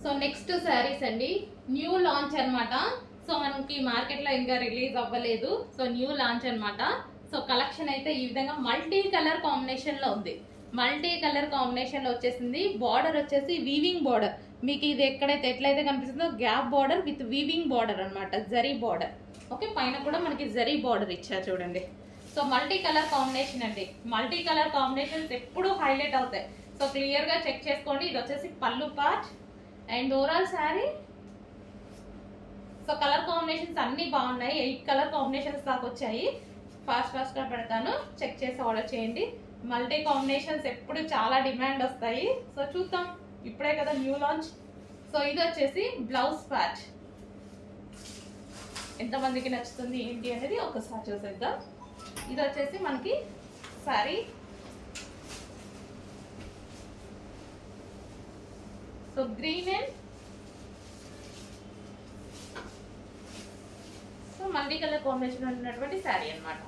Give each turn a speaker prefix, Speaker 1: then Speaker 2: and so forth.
Speaker 1: So next saris అండి, new launch అన్నమాట. So మనకి మార్కెట్ లో ఇంకా రిలీజ్ అవ్వలేదు. సో న్యూ లాంచ్ అన్నమాట. సో కలెక్షన్ అయితే ఈ విధంగా మల్టీ కలర్ కాంబినేషన్ లో ఉంది. మల్టీ కలర్ కాంబినేషన్ లో వచ్చేసింది. బార్డర్ వచ్చేసి వీవింగ్ బార్డర్. మీకు ఇది ఎట్లయితే కనిపిస్తుందో gap border with weaving border అన్నమాట, జరీ బార్డర్. ఓకే, పైన కూడా మనకి జరీ బార్డర్ ఇచ్చారు చూడండి. సో మల్టీ కలర్ కాంబినేషన్ అండి. మల్టీ కలర్ కాంబినేషన్స్ ఎప్పుడు హైలైట్ అవుతాయి. సో క్లియర్ గా చెక్ చేసుకోండి. ఇది వచ్చేసి పళ్ళు part and overall sari. So colour combinations అన్ని బాగున్నాయి. 8 కలర్ కాంబినేషన్స్ దాకా వచ్చాయి. ఫాస్ట్ గా పెడతాను, చెక్ చేసి ఆర్డర్ చేయండి. మల్టీ కాంబినేషన్స్ ఎప్పుడు చాలా డిమాండ్ వస్తాయి. సో చూద్దాం, ఇప్పుడే కదా న్యూ లాంచ్. సో ఇది వచ్చేసి బ్లౌజ్ పార్ట్. ఎంతమందికి నచ్చుతుంది ఏంటి అనేది ఒకసారి చూసేద్దాం. ఇది వచ్చేసి మనకి sari. So green and so multi colour combination ఉన్నటువంటి శారీ అన్నమాట.